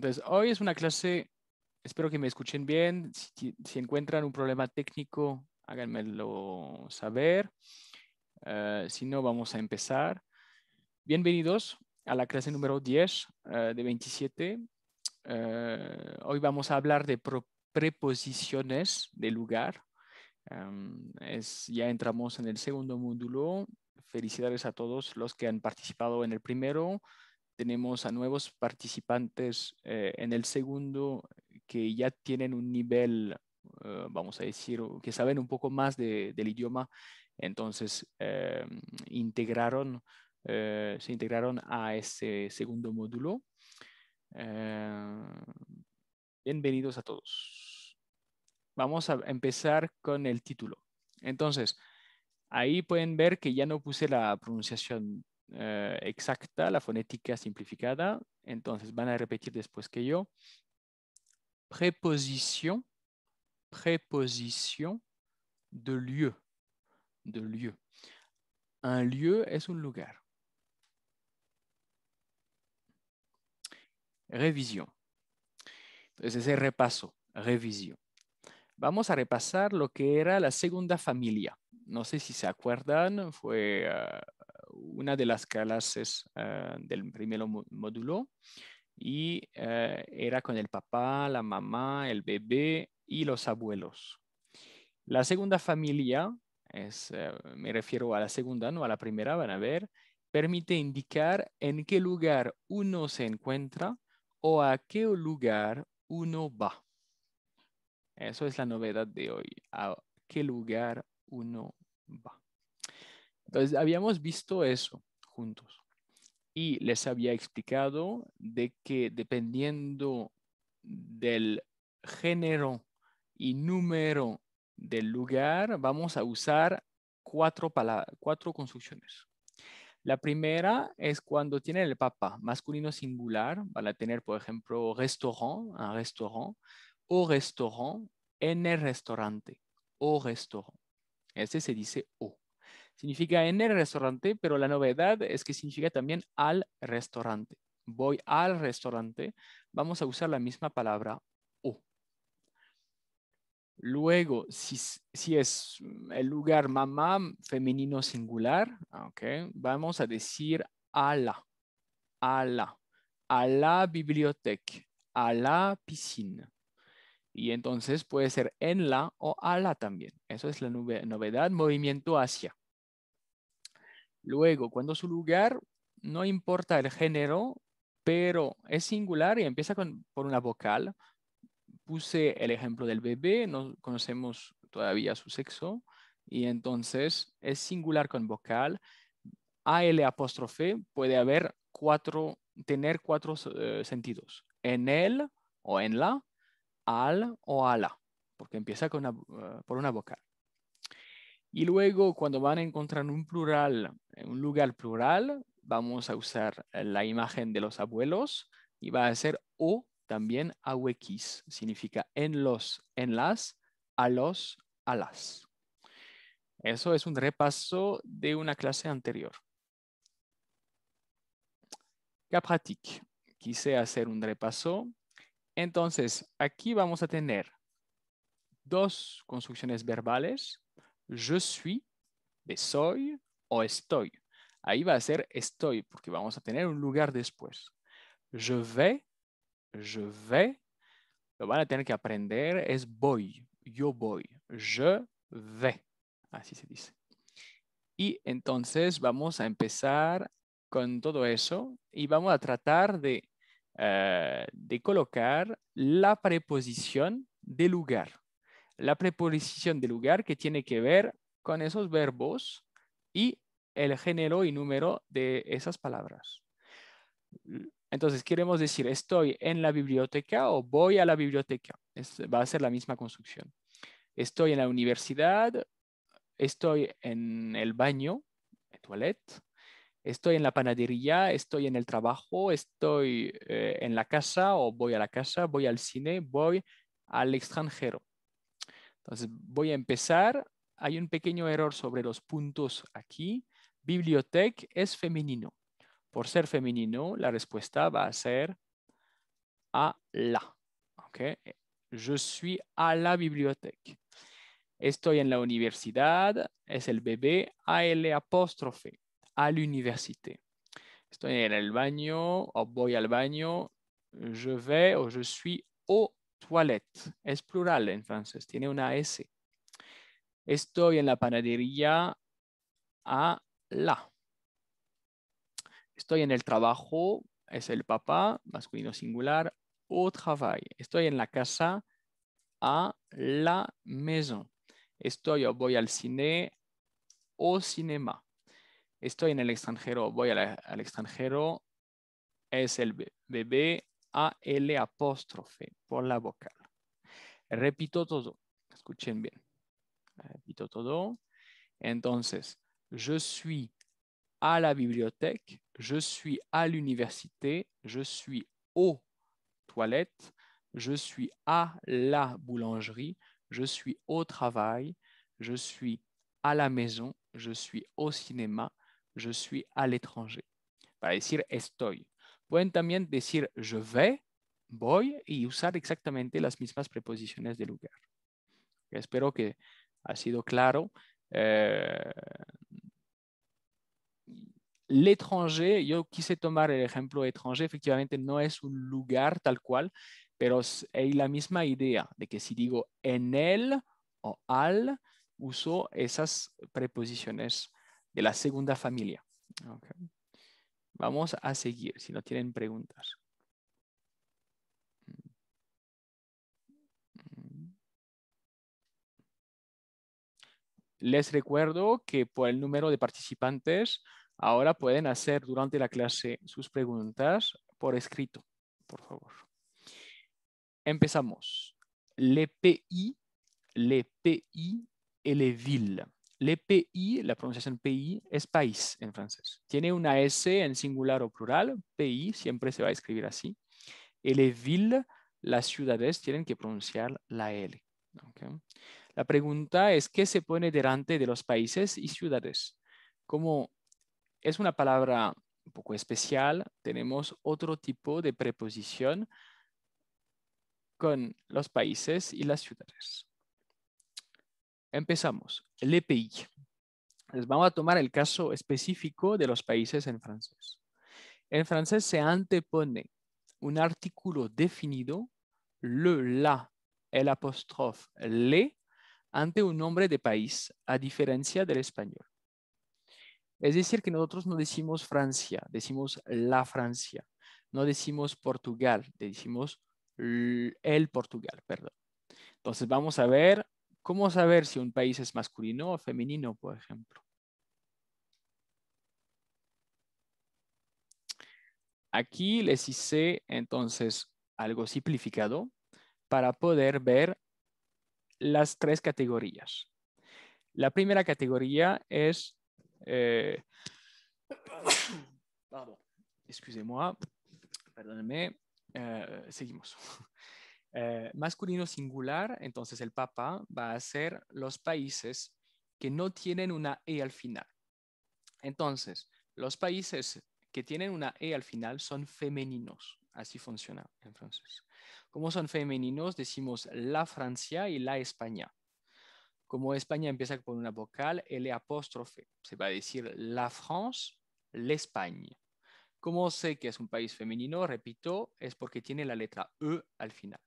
Entonces, hoy es una clase, espero que me escuchen bien. Si encuentran un problema técnico, háganmelo saber. Si no, vamos a empezar. Bienvenidos a la clase número 10 de 27. Hoy vamos a hablar de preposiciones de lugar. Ya entramos en el segundo módulo. Felicidades a todos los que han participado en el primero. Tenemos a nuevos participantes en el segundo que ya tienen un nivel, vamos a decir, que saben un poco más del idioma. Entonces, se integraron a ese segundo módulo. Eh, Bienvenidos a todos. Vamos a empezar con el título. Entonces, ahí pueden ver que ya no puse la pronunciación exacta, la fonética simplificada. Entonces van a repetir después que yo. Préposition, préposition de lieu, de lieu. Un lieu es un lugar. Révision. Entonces ese repaso, révision. Vamos a repasar lo que era la segunda familia. No sé si se acuerdan, fue una de las clases del primer módulo y era con el papá, la mamá, el bebé y los abuelos. La segunda familia, me refiero a la segunda, no a la primera, van a ver, permite indicar en qué lugar uno se encuentra o a qué lugar uno va. Eso es la novedad de hoy, a qué lugar uno va. Entonces, habíamos visto eso juntos y les había explicado de que dependiendo del género y número del lugar, vamos a usar cuatro construcciones. La primera es cuando tiene el papá masculino singular, van a tener, por ejemplo, restaurant, un restaurant, o restaurant, en el restaurante, o restaurant. Este se dice o. Significa en el restaurante, pero la novedad es que significa también al restaurante. Voy al restaurante, vamos a usar la misma palabra o. Luego, si es el lugar mamá femenino singular, okay, vamos a decir a la biblioteca, a la piscina. Y entonces puede ser en la o a la también. Eso es la novedad, movimiento hacia. Luego, cuando su lugar, no importa el género, pero es singular y empieza por una vocal. Puse el ejemplo del bebé, no conocemos todavía su sexo, y entonces es singular con vocal. AL apóstrofe puede tener cuatro sentidos. En él o en la, al o a la, porque empieza por una vocal. Y luego cuando van a encontrar un plural, un lugar plural, vamos a usar la imagen de los abuelos y va a ser o también AUX. Significa en los, en las, a los, a las. Eso es un repaso de una clase anterior. Cas pratique. Quise hacer un repaso. Entonces, aquí vamos a tener dos construcciones verbales. Je suis, de soy o estoy. Ahí va a ser estoy, porque vamos a tener un lugar después. Je vais, lo van a tener que aprender, es voy, yo voy, je vais, así se dice. Y entonces vamos a empezar con todo eso y vamos a tratar de colocar la preposición de lugar. La preposición de lugar que tiene que ver con esos verbos y el género y número de esas palabras. Entonces, queremos decir, estoy en la biblioteca o voy a la biblioteca. Va a ser la misma construcción. Estoy en la universidad, estoy en el baño, toilette, estoy en la panadería, estoy en el trabajo, estoy en la casa o voy a la casa, voy al cine, voy al extranjero. Entonces, voy a empezar. Hay un pequeño error sobre los puntos aquí. Bibliothèque es femenino. Por ser femenino, la respuesta va a ser à la. Okay. Je suis à la bibliothèque. Estoy en la universidad, es el bebé, AL apóstrofe, à l'université. Estoy en el baño o voy al baño, je vais o je suis aux toilettes. Es plural en francés, tiene una S. Estoy en la panadería, à la. Estoy en el trabajo, es el papá, masculino singular, au travail. Estoy en la casa, à la maison. Estoy o voy al cine, au cinéma. Estoy en el extranjero, voy al extranjero, es el bebé, AL apóstrofe por la vocal. Repito todo, escuchen bien. Repito todo. Entonces, je suis à la bibliothèque, je suis à l'université, je suis aux toilettes, je suis à la boulangerie, je suis au travail, je suis à la maison, je suis au cinéma, je suis à l'étranger. Para decir estoy. Pueden también decir je vais, voy, y usar exactamente las mismas preposiciones de lugar. Espero que ha sido claro. L'étranger, yo quise tomar el ejemplo étranger, efectivamente no es un lugar tal cual, pero hay la misma idea de que si digo en el o al, uso esas preposiciones de la segunda familia. Okay. Vamos a seguir, si no tienen preguntas. Les recuerdo que por el número de participantes, ahora pueden hacer durante la clase sus preguntas por escrito, por favor. Empezamos. Les pays et les villes. Les pays, la pronunciación pays, es país en francés. Tiene una S en singular o plural. Pays siempre se va a escribir así. Et les villes, las ciudades, tienen que pronunciar la L. Okay. La pregunta es, ¿qué se pone delante de los países y ciudades? Como es una palabra un poco especial, tenemos otro tipo de preposición con los países y las ciudades. Empezamos. Les pays. Les vamos a tomar el caso específico de los países en francés. En francés se antepone un artículo definido, le, la, el apóstrofe, le, ante un nombre de país, a diferencia del español. Es decir, que nosotros no decimos Francia, decimos la Francia. No decimos Portugal, decimos el Portugal, perdón. Entonces vamos a ver cómo saber si un país es masculino o femenino, por ejemplo. Aquí les hice entonces algo simplificado para poder ver las tres categorías. La primera categoría es, pardon, excusez-moi, perdónenme, seguimos. Masculino singular, entonces el papá va a ser los países que no tienen una E al final. Entonces, los países que tienen una E al final son femeninos. Así funciona en francés. Como son femeninos, decimos la Francia y la España. Como España empieza por una vocal, L apóstrofe, se va a decir la France, l'Espagne. Como sé que es un país femenino, repito, es porque tiene la letra E al final.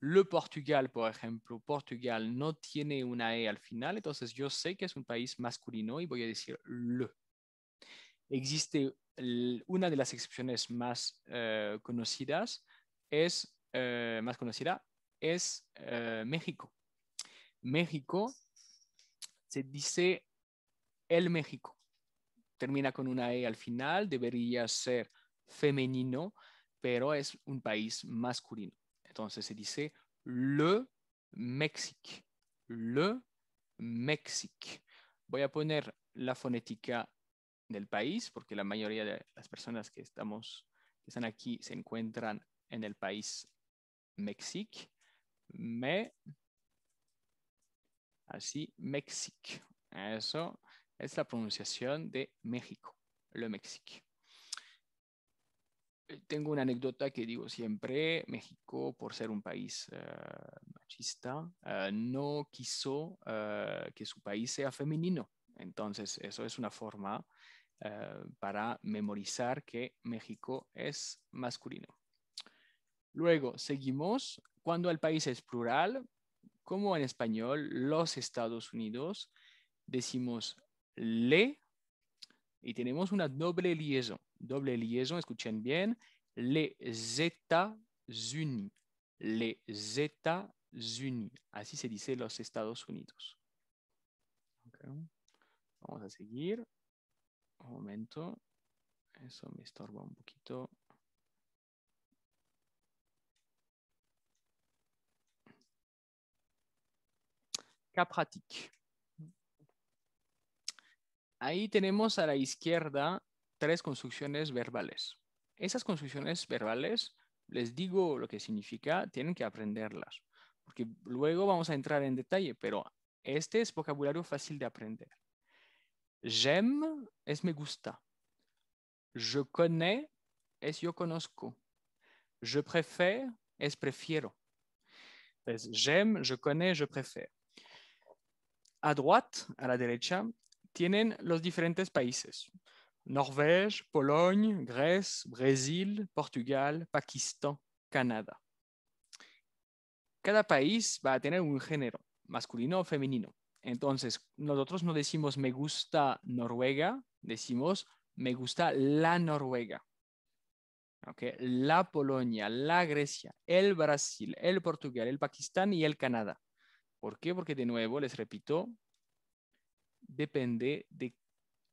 Le Portugal, por ejemplo, Portugal no tiene una E al final, entonces yo sé que es un país masculino y voy a decir le. Existe una de las excepciones más conocidas, más conocida es México. México se dice el México. Termina con una E al final, debería ser femenino, pero es un país masculino. Entonces se dice le Mexique. Le Mexique. Voy a poner la fonética del país, porque la mayoría de las personas que están aquí se encuentran en el país Mexique. Así, Mexique. Eso es la pronunciación de México, le Mexique. Tengo una anécdota que digo siempre, México, por ser un país machista, no quiso que su país sea femenino. Entonces, eso es una forma para memorizar que México es masculino. Luego, seguimos. Cuando el país es plural, como en español, los Estados Unidos, decimos le y tenemos una doble liaison. Doble liaison, escuchen bien, les États-Unis. Les États-Unis. Así se dice los Estados Unidos. Okay. Vamos a seguir. Un momento. Eso me estorba un poquito. Cas pratique. Ahí tenemos a la izquierda tres construcciones verbales. Esas construcciones verbales, les digo lo que significa, tienen que aprenderlas, porque luego vamos a entrar en detalle, pero este es vocabulario fácil de aprender. J'aime es me gusta. Je connais es yo conozco. Je préfère es prefiero. Entonces, j'aime, je connais, je préfère. A droite, a la derecha, tienen los diferentes países. Norvège, Pologne, Grèce, Brésil, Portugal, Pakistán, Canadá. Cada país va a tener un género, masculino o femenino. Entonces, nosotros no decimos me gusta Noruega, decimos me gusta la Noruega. Okay. La Polonia, la Grecia, el Brasil, el Portugal, el Pakistán y el Canadá. ¿Por qué? Porque de nuevo, les repito, depende de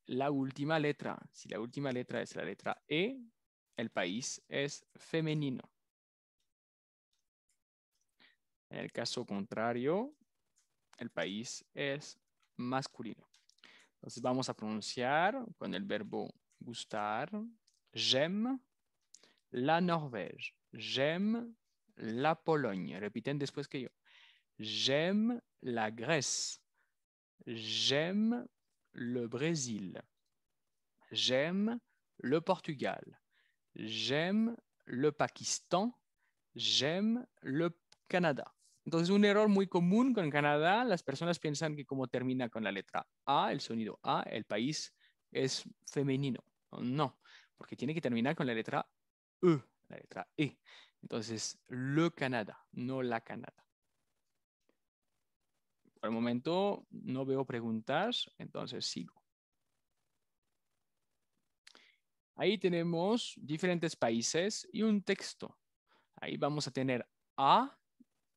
la última letra. Si la última letra es la letra E, el país es femenino. En el caso contrario, el país es masculino. Entonces vamos a pronunciar con el verbo gustar. J'aime la Norvège. J'aime la Pologne. Repiten después que yo. J'aime la Grèce. J'aime le Brésil. J'aime le Portugal. J'aime le Pakistán. J'aime le Canadá. Entonces, un error muy común con Canadá, las personas piensan que como termina con la letra A, el sonido A, el país es femenino. No, porque tiene que terminar con la letra E, la letra E. Entonces, le Canadá, no la Canadá. Por el momento no veo preguntas, entonces sigo. Ahí tenemos diferentes países y un texto. Ahí vamos a tener a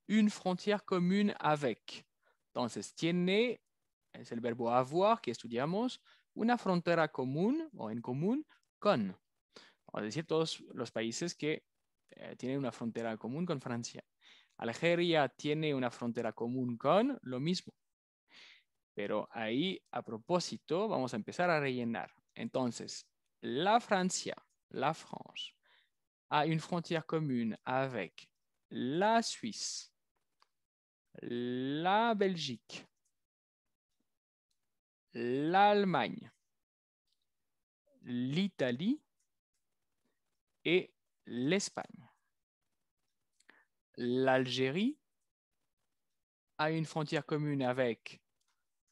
une frontière commune avec. Entonces, tiene, es el verbo avoir que estudiamos, una frontera común o en común con. Vamos a decir todos los países que tienen una frontera común con Francia. Algeria tiene una frontera común con lo mismo. Pero ahí, a propósito, vamos a empezar a rellenar. Entonces, la Francia, la France, a une frontière commune avec la Suisse, la Belgique, l'Allemagne, l'Italie et l'Espagne. L'Algérie a une frontière commune avec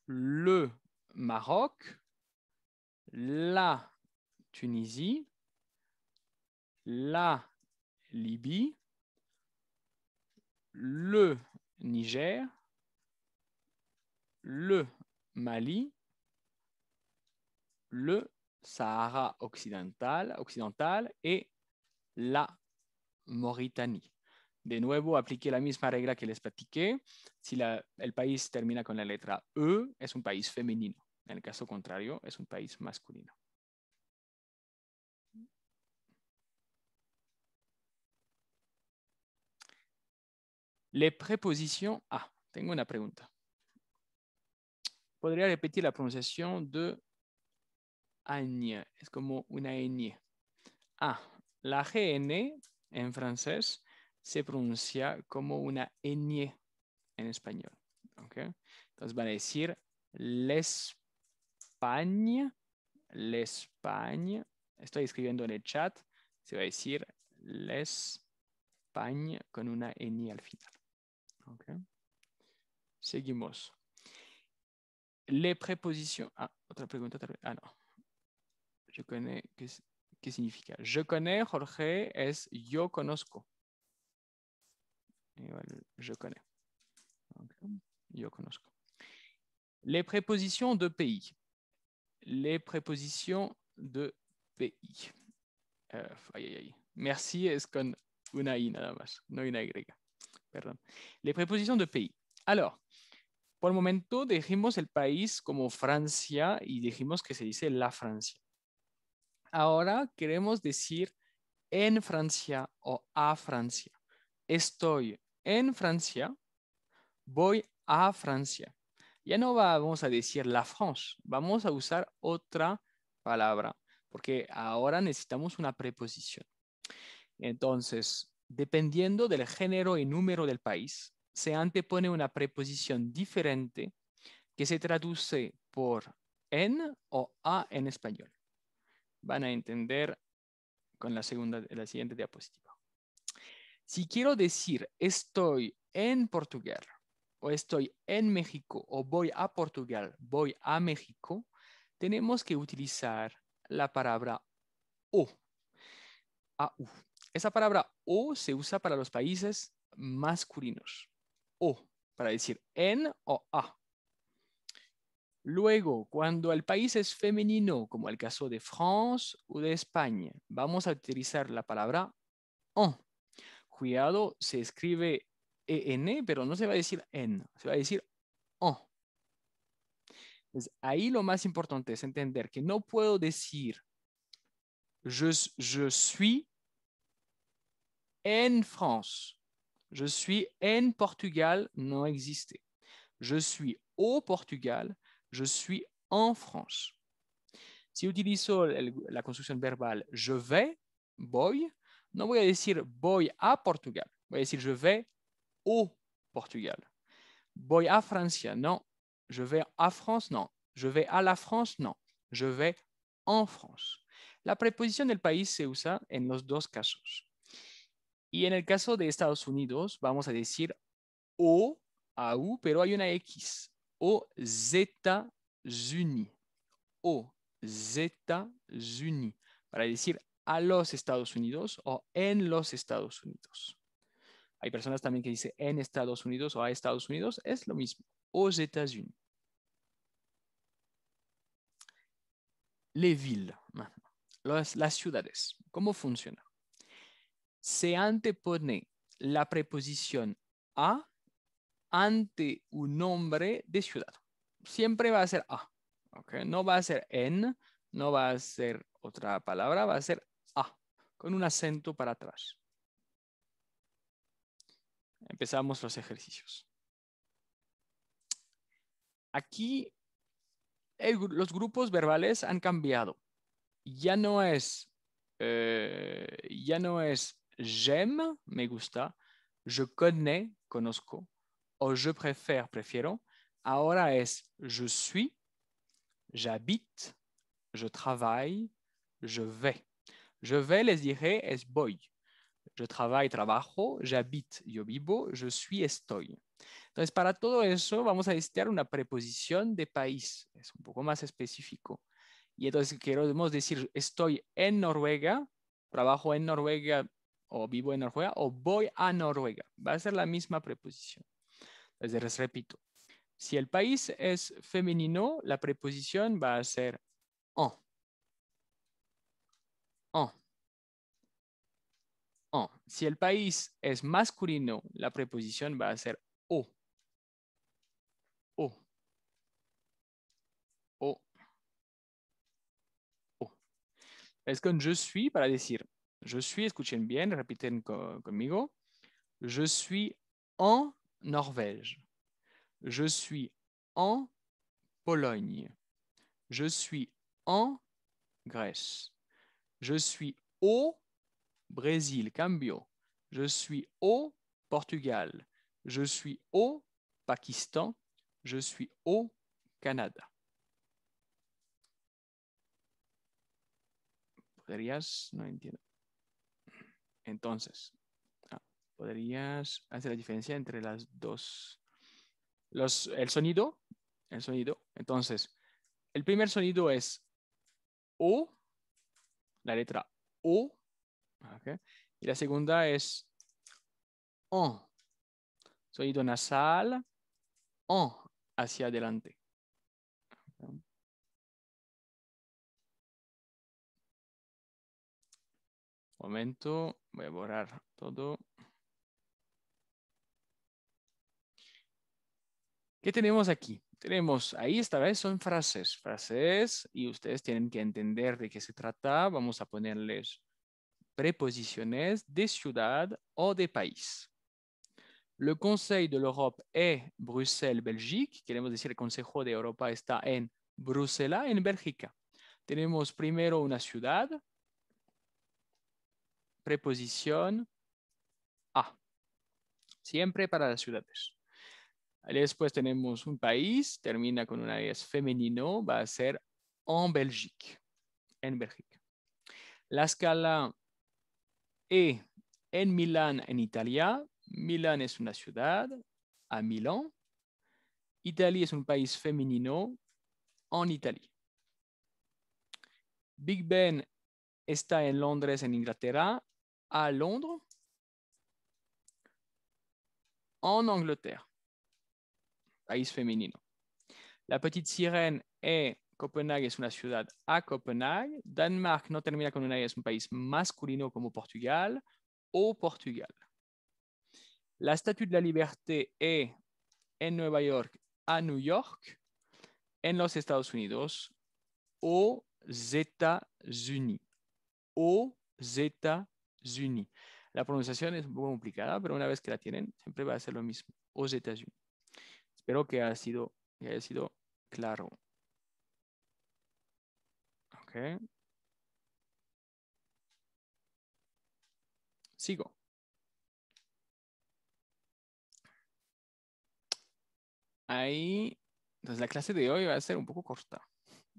le Maroc, la Tunisie, la Libye, le Niger, le Mali, le Sahara occidental et la Mauritanie. De nuevo, apliqué la misma regla que les platiqué. Si el país termina con la letra E, es un país femenino. En el caso contrario, es un país masculino. Les prépositions. Ah, tengo una pregunta. ¿Podría repetir la pronunciación de añe? Es como una ñ. Ah, la GN en francés se pronuncia como una ñ en español. ¿Okay? Entonces van a decir l'Espagne, l'Espagne. Estoy escribiendo en el chat. se va a decir l'Espagne con una N al final. Okay. Seguimos. Les prépositions. Ah, otra pregunta tal vez. Ah, no. Je connais. ¿Qué significa? Je connais, Jorge, es yo conozco. Igual, je connais. Okay. Yo conozco. Les prépositions de pays. Les prépositions de pays. Merci es con una I nada más, no una Y. Perdón. Les prépositions de pays. Alors, por el momento dijimos el país como Francia y dijimos que se dice la Francia. Ahora queremos decir en Francia o a Francia. Estoy en Francia, voy a Francia. Ya no vamos a decir la France, vamos a usar otra palabra, porque ahora necesitamos una preposición. Entonces, dependiendo del género y número del país, se antepone una preposición diferente que se traduce por en o a en español. Van a entender con la siguiente diapositiva. Si quiero decir estoy en Portugal, o estoy en México, o voy a Portugal, voy a México, tenemos que utilizar la palabra o. AU. Esa palabra o se usa para los países masculinos. O, para decir en o a. Luego, cuando el país es femenino, como el caso de France o de España, vamos a utilizar la palabra en. Cuidado, se escribe en, pero no se va a decir en, se va a decir en. Entonces, ahí lo más importante es entender que no puedo decir je suis en France. Je suis en Portugal, no existe. Je suis au Portugal, je suis en France. Si utilizo la construcción verbal je vais, voy, no voy a decir voy a Portugal, voy a decir je vais au Portugal. Voy a Francia, no. Je vais à France, no. Je vais à la France, no. Je vais en France. La preposición del país se usa en los dos casos. Y en el caso de Estados Unidos, vamos a decir o, AU, pero hay una X. Aux États-Unis. Aux États-Unis. Para decir a los Estados Unidos o en los Estados Unidos. Hay personas también que dicen en Estados Unidos o a Estados Unidos. Es lo mismo. Aux États-Unis. Les villes. Las ciudades. ¿Cómo funciona? Se antepone la preposición a ante un nombre de ciudad. Siempre va a ser a. ¿Okay? No va a ser en, no va a ser otra palabra, va a ser a, con un acento para atrás. Empezamos los ejercicios. Aquí los grupos verbales han cambiado. Ya no es j'aime, me gusta, je connais, conozco, o je préfère, prefiero. Ahora es je suis, j'habite, je travaille, je vais. Je vais, les diré, es voy. Je travaille, trabajo, j'habite, yo vivo, je suis, estoy. Entonces, para todo eso vamos a necesitar una preposición de país. Es un poco más específico. Y entonces queremos decir, estoy en Noruega, trabajo en Noruega o vivo en Noruega o voy a Noruega. Va a ser la misma preposición. Entonces, les repito. Si el país es femenino, la preposición va a ser en. En. En. Si el país es masculino, la preposición va a ser o. O. O. O. Es con je suis para decir, je suis, escuchen bien, repiten conmigo. Je suis en Norvège. Je suis en Pologne. Je suis en Grèce. Je suis au Brésil. Cambio. Je suis au Portugal. Je suis au Pakistan. Je suis au Canada. ¿Podrías? No entiendo. Entonces, podrías hacer la diferencia entre las dos. El sonido. Entonces, el primer sonido es O, la letra O. Okay. Y la segunda es ON, sonido nasal, ON, hacia adelante. Momento, voy a borrar todo. ¿Qué tenemos aquí? Tenemos, ahí esta vez son frases, y ustedes tienen que entender de qué se trata. Vamos a ponerles preposiciones de ciudad o de país. Le Conseil de l'Europe est Bruxelles, Belgique. Queremos decir, el Consejo de Europa está en Bruselas, en Bélgica. Tenemos primero una ciudad, preposición a, siempre para las ciudades. Después tenemos un país, termina con una es femenino, va a ser en Belgique, en Bélgica. La escala E en Milán, en Italia. Milán es una ciudad, a Milán. Italia es un país femenino, en Italia. Big Ben está en Londres, en Inglaterra, a Londres, en Angleterre, país femenino. La Petite Sirène Copenhague es una ciudad a Copenhague. Danemark no termina con una E, es un país masculino como Portugal o Portugal. La Estatua de la Liberté est en Nueva York a New York, en los Estados Unidos, aux États-Unis. Aux États-Unis. La pronunciación es un poco complicada, pero una vez que la tienen, siempre va a ser lo mismo. Aux États-Unis. Espero que haya sido claro. Ok. Sigo. Ahí, entonces la clase de hoy va a ser un poco corta.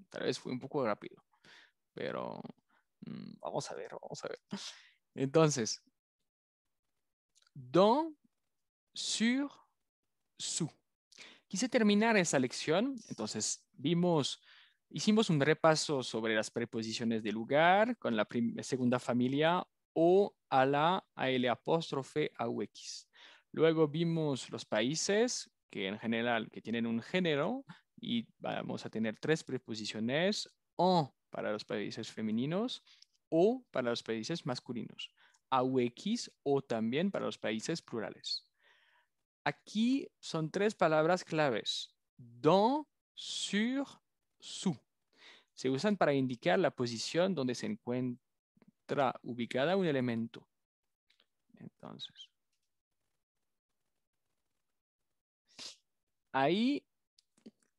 Tal vez fue un poco rápido, pero vamos a ver. Entonces, dans, sur, sous. Quise terminar esa lección, entonces hicimos un repaso sobre las preposiciones de lugar con la segunda familia o, a la, a l apóstrofe, a u x. Luego vimos los países que en general que tienen un género y vamos a tener tres preposiciones: en para los países femeninos o para los países masculinos, a u x o también para los países plurales. Aquí son tres palabras claves: dans, sur, sous. Se usan para indicar la posición donde se encuentra ubicada un elemento. Entonces, ahí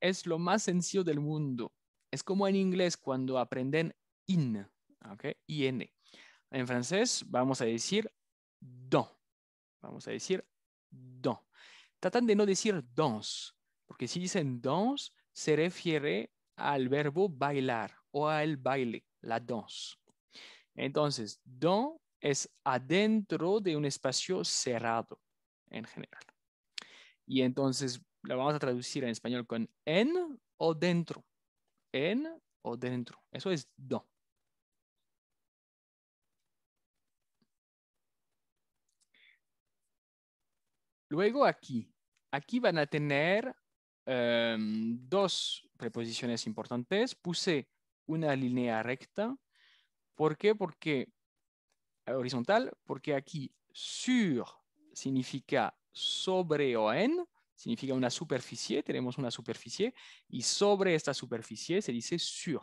es lo más sencillo del mundo. Es como en inglés cuando aprenden in, ¿ok? IN. En francés vamos a decir dans. Vamos a decir dans. Tratan de no decir dans, porque si dicen dans, se refiere al verbo bailar o al baile, la danse. Entonces, dans es adentro de un espacio cerrado en general. Y entonces la vamos a traducir en español con en o dentro. En o dentro. Eso es dans. Luego aquí van a tener dos preposiciones importantes. Puse una línea recta. ¿Por qué? Porque horizontal, porque aquí sur significa sobre o en, significa una superficie, tenemos una superficie, y sobre esta superficie se dice sur.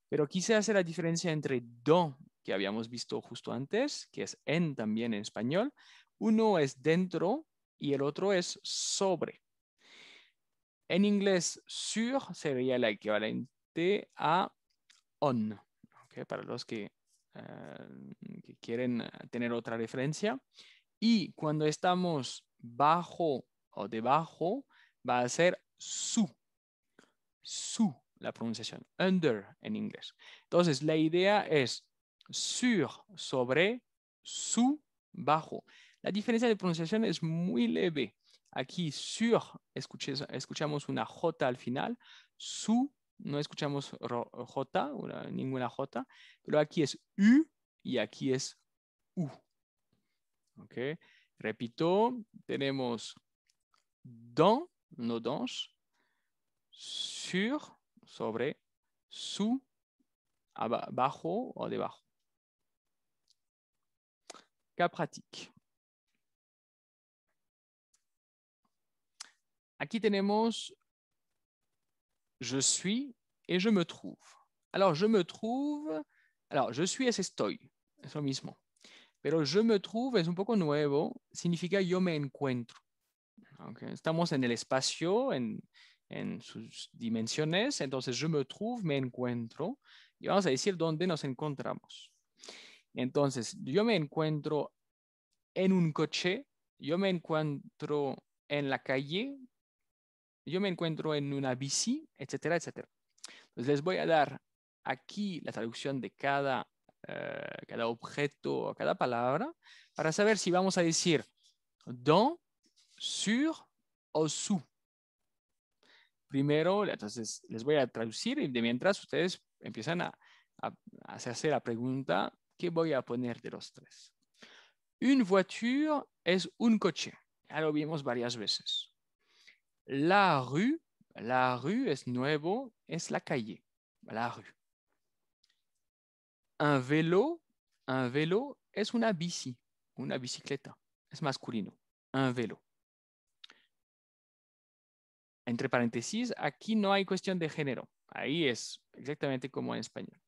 Pero quise hacer la diferencia entre dans, que habíamos visto justo antes, que es en también en español. Uno es dentro y el otro es sobre. En inglés, sur sería el equivalente a on, ¿okay? Para los que quieren tener otra referencia. Y cuando estamos bajo o debajo, va a ser su, la pronunciación, under en inglés. Entonces, la idea es sur, sobre, Sous, bajo. La diferencia de pronunciación es muy leve. Aquí sur, escuchamos una J al final. Sous, no escuchamos J, ninguna J. Pero aquí es U y aquí es U. ¿Ok? Repito, tenemos dans, no dans, sur, sobre, sous, abajo o debajo. Cas pratique. Aquí tenemos je suis et je me trouve. Alors, je me trouve, alors, je suis es estoy, eso mismo. Pero je me trouve es un poco nuevo, significa yo me encuentro. Okay. Estamos en el espacio, en sus dimensiones, entonces je me trouve, me encuentro, y vamos a decir dónde nos encontramos. Entonces, yo me encuentro en un coche, yo me encuentro en la calle, yo me encuentro en una bici, etcétera, etcétera. Entonces, les voy a dar aquí la traducción de cada objeto, cada palabra, para saber si vamos a decir dans, sur o sous. Primero, entonces les voy a traducir y de mientras ustedes empiezan a hacerse la pregunta, ¿qué voy a poner de los tres? Une voiture es un coche. Ya lo vimos varias veces. La rue es nuevo, es la calle, la rue. Un vélo es una bici, una bicicleta, es masculino, un vélo. Entre paréntesis, aquí no hay cuestión de género, ahí es exactamente como en español.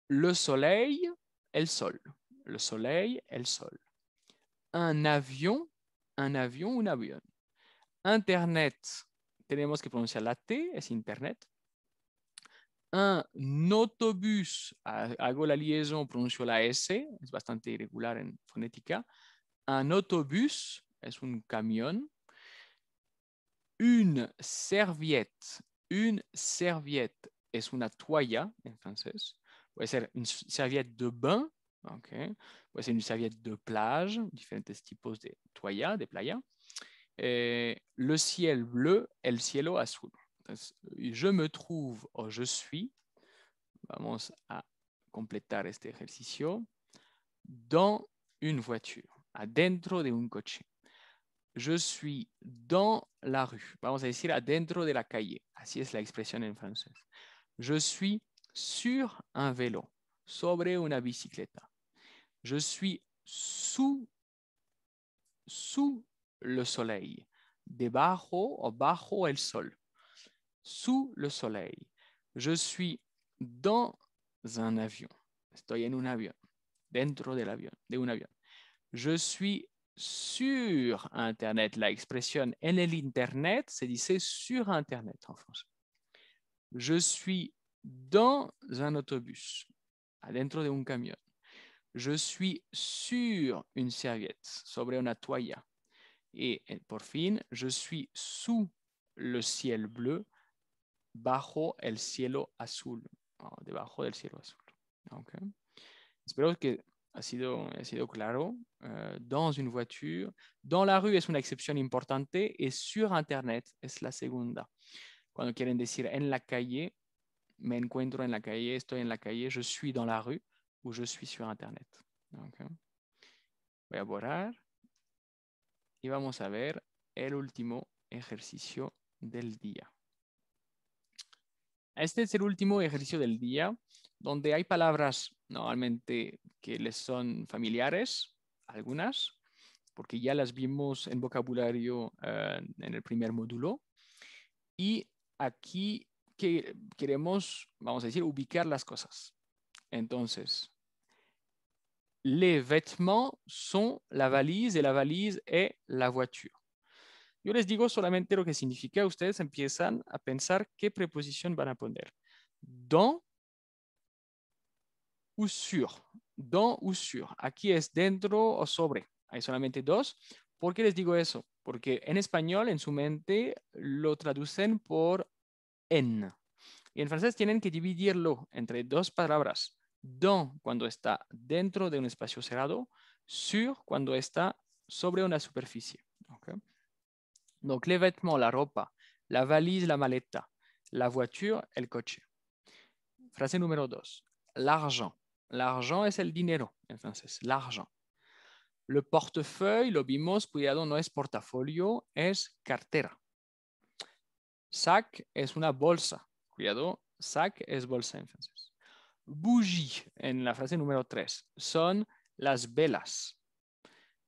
Le soleil, el sol. Le soleil, el sol. Un avión, un avión. Internet, tenemos que pronunciar la T, es internet. Un autobús, hago la liaison, pronuncio la S, es bastante irregular en fonética. Un autobús es un camión. Une serviette es una toalla en francés. Puede ser une serviette de bain, okay. Puede ser une serviette de plage, diferentes tipos de toalla, de playa. Le ciel bleu, el cielo azul. Entonces, je me trouve o je suis, vamos a completar este ejercicio, dans une voiture, adentro de un coche. Je suis dans la rue. Vamos a decir adentro de la calle. Así es la expresión en francés. Je suis sur un vélo, sobre una bicicleta. Je suis sous le soleil, debajo o bajo el sol. Sous le soleil. Je suis dans un avion. Estoy en un avión, dentro del avión, de un avión. Je suis sur Internet. La expresión en el Internet se dice sur Internet en français. Je suis dans un autobus, adentro de un camión. Je suis sur une serviette, sobre una toalla. Et por fin, je suis sous le ciel bleu, bajo el cielo azul. Debajo del cielo azul. Okay. Espero que ha sido claro. Dans une voiture. Dans la rue es una excepción importante y sur Internet es la segunda. Cuando quieren decir en la calle, me encuentro en la calle, estoy en la calle, je suis dans la rue o je suis sur Internet. Okay. Voy a borrar y vamos a ver el último ejercicio del día. Este es el último ejercicio del día, donde hay palabras normalmente que les son familiares, algunas, porque ya las vimos en vocabulario en el primer módulo. Y aquí que queremos, vamos a decir, ubicar las cosas. Entonces, les vêtements sont la valise et la valise est la voiture. Yo les digo solamente lo que significa, ustedes empiezan a pensar qué preposición van a poner. Dans ou sur. Dans ou sur. Aquí es dentro o sobre. Hay solamente dos. ¿Por qué les digo eso? Porque en español, en su mente, lo traducen por en. Y en francés tienen que dividirlo entre dos palabras. Dans cuando está dentro de un espacio cerrado. Sur cuando está sobre una superficie. Okay. Donc les vêtements, la ropa, la valise, la maleta, la voiture, el coche. Frase número 2. L'argent. L'argent es el dinero en francés. L'argent. Le portefeuille, lo vimos, cuidado, no es portafolio, es cartera. Sac es una bolsa. Cuidado, sac es bolsa en francés. Bougie, en la frase número 3, son las velas.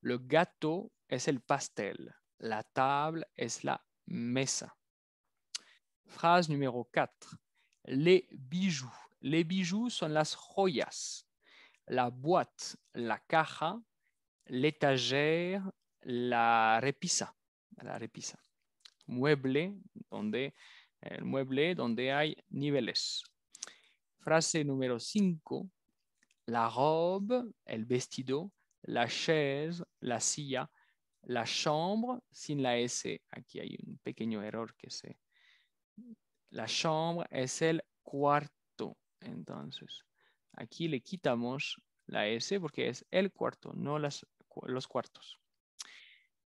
Le gâteau es el pastel. La table es la mesa. Phrase numéro 4. Les bijoux. Les bijoux son las joyas. La boîte, la caja, l'étagère, la repisa. La repisa. Mueble, el mueble donde hay niveles. Frase número 5. La robe, el vestido, la chaise, la silla, la chambre, sin la S. Aquí hay un pequeño error que se... La chambre es el cuarto. Entonces, aquí le quitamos la S porque es el cuarto, no los cuartos.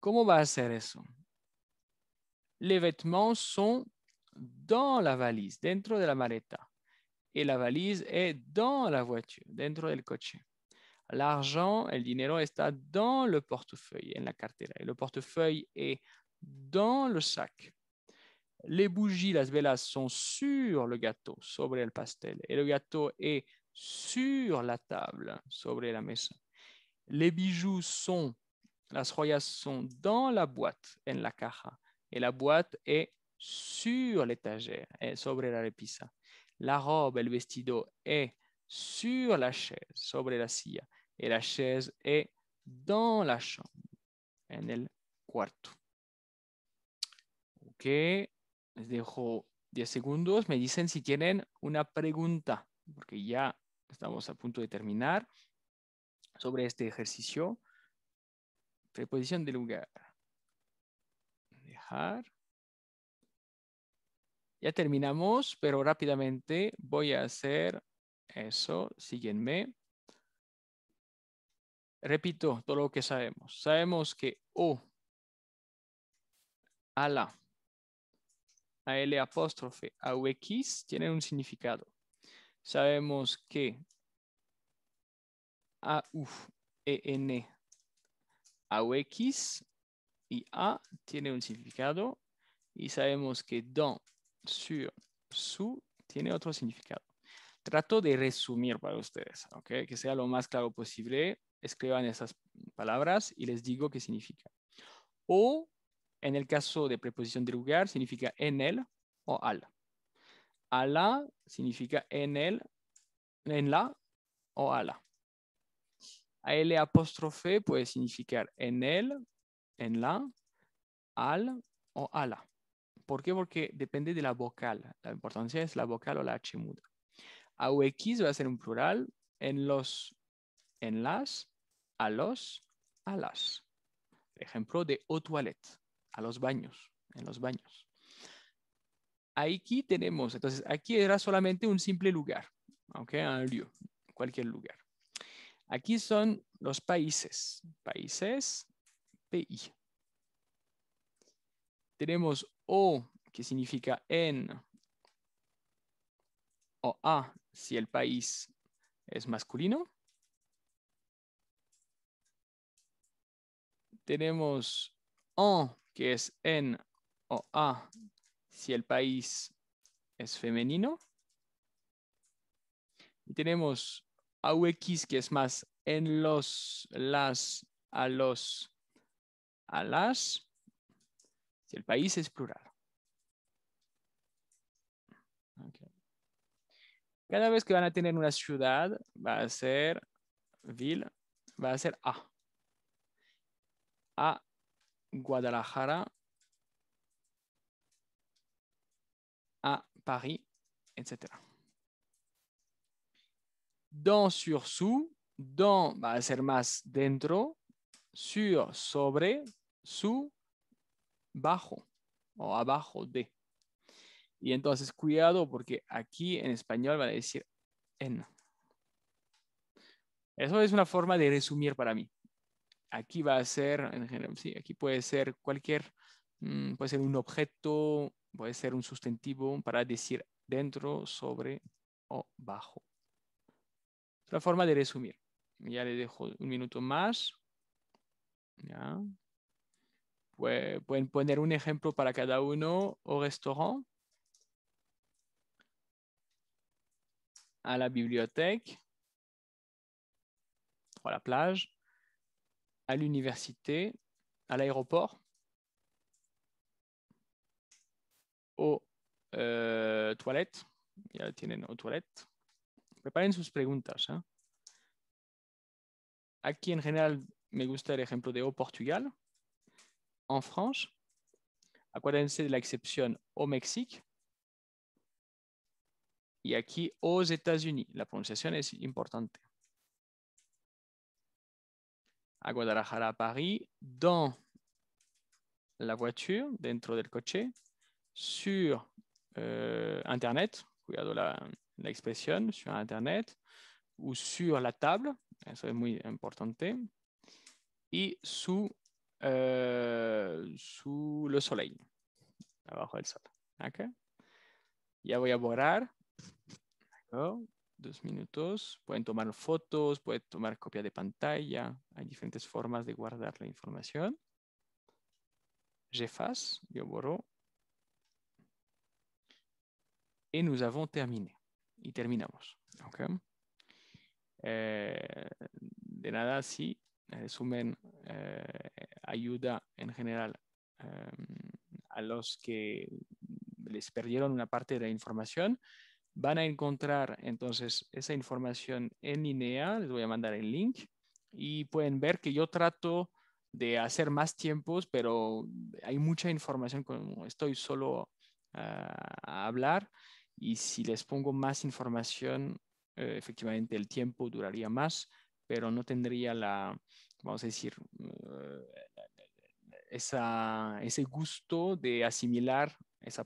¿Cómo va a ser eso? Les vêtements sont dans la valise, dentro de la maleta. Et la valise est dans la voiture, dentro del coche. L'argent, el dinero, está dans le portefeuille, en la cartera. Et le portefeuille est dans le sac. Les bougies, las velas, sont sur le gâteau, sobre el pastel. Et le gâteau est sur la table, sobre la mesa. Les bijoux sont, las joyas sont dans la boîte, en la caja. Et la boîte est sur l'étagère, sobre la repisa. La robe, el vestido, est sur la chaise, sobre la silla. Et la chaise est dans la chambre, en el cuarto. Ok, les dejo 10 segundos. Me dicen si tienen una pregunta, porque ya estamos a punto de terminar sobre este ejercicio. Preposición de lugar. Dejar. Ya terminamos, pero rápidamente voy a hacer eso. Síguenme. Repito todo lo que sabemos. Sabemos que O, a la, a L apóstrofe, a UX tienen un significado. Sabemos que a U, EN, a UX y A tiene un significado. Y sabemos que dans, sur, su tiene otro significado. Trato de resumir para ustedes, ¿ok? Que sea lo más claro posible. Escriban esas palabras y les digo qué significa. O, en el caso de preposición de lugar, significa en el o al. A la significa en el, en la o a la. A L apóstrofe puede significar en el, en la, al o a la. ¿Por qué? Porque depende de la vocal. La importancia es la vocal o la H muda. A u X va a ser un plural en los, en las, a los, a las. Ejemplo de aux toilettes, a los baños, en los baños. Aquí tenemos, entonces aquí era solamente un simple lugar, ¿ok? Un lieu, cualquier lugar. Aquí son los países, países, pays. Tenemos o, que significa en, o a, si el país es masculino. Tenemos en, que es en, o a, si el país es femenino. Y tenemos AUX, que es más en los, las, a los, a las, si el país es plural. Okay. Cada vez que van a tener una ciudad, va a ser ville, va a ser a. A Guadalajara, a Paris, etc. Dans, sur, sous. Dans va a ser más dentro. Sur, sobre. Sous, bajo o abajo de. Y entonces cuidado porque aquí en español va a decir en. Eso es una forma de resumir para mí. Aquí va a ser, en general, sí, aquí puede ser cualquier, puede ser un objeto, puede ser un sustantivo para decir dentro, sobre o bajo. Es la forma de resumir. Ya le dejo un minuto más. Ya. Pueden poner un ejemplo para cada uno: au restaurant, à la bibliothèque, à la plage, à l'université, à l'aéroport, aux toilettes. Ya tienen aux toilettes. Preparen sus preguntas, ¿eh? Aquí en general me gusta el ejemplo de au Portugal, en France. Acuérdense de la excepción au Mexique. Y aquí aux États-Unis. La pronunciación es importante. À Guadalajara, à Paris, dans la voiture, dentro del coche, sur Internet, cuidado la expresión, sur Internet, ou sur la table, eso es muy importante, y sous le soleil, abajo del sol. ¿Okay? Ya voy a borrar. ¿No? 2 minutos. Pueden tomar fotos, pueden tomar copia de pantalla. Hay diferentes formas de guardar la información. J'efface, yo borro. Et nous avons terminé. Y terminamos. Okay. De nada, sí. El resumen ayuda en general a los que les perdieron una parte de la información. Van a encontrar entonces esa información en línea. Les voy a mandar el link y pueden ver que yo trato de hacer más tiempos, pero hay mucha información como estoy solo a hablar, y si les pongo más información, efectivamente el tiempo duraría más, pero no tendría vamos a decir, ese gusto de asimilar esa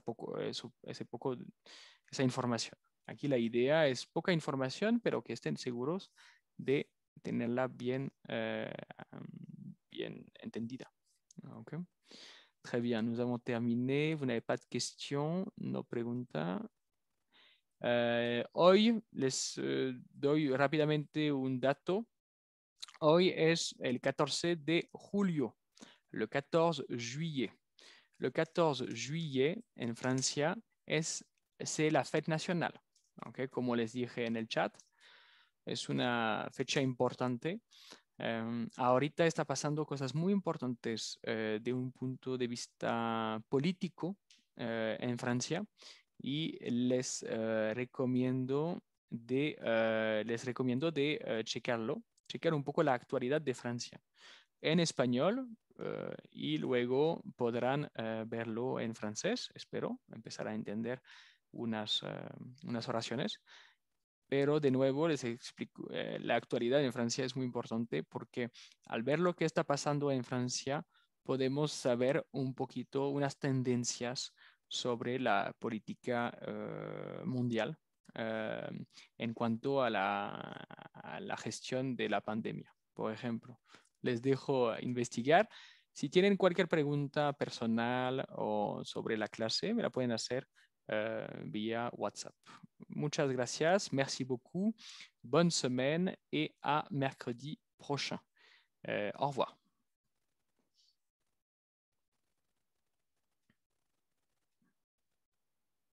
información. Aquí la idea es poca información, pero que estén seguros de tenerla bien entendida. Okay. Très bien, nous avons terminé. Vous n'avez pas de questions, no preguntas. Hoy les doy rápidamente un dato. Hoy es el 14 de julio, le 14 juillet. Le 14 juillet en Francia c'est la fête nationale. ¿Okay? Como les dije en el chat, es una fecha importante. Ahorita está pasando cosas muy importantes de un punto de vista político en Francia, y les recomiendo de checar un poco la actualidad de Francia en español, y luego podrán verlo en francés. Espero empezar a entender unas oraciones. Pero de nuevo les explico, la actualidad en Francia es muy importante porque al ver lo que está pasando en Francia, podemos saber un poquito unas tendencias sobre la política mundial en cuanto a la gestión de la pandemia, por ejemplo. Les dejo investigar. Si tienen cualquier pregunta personal o sobre la clase, me la pueden hacer vía WhatsApp. Muchas gracias, merci beaucoup, bonne semaine et à mercredi prochain. Au revoir.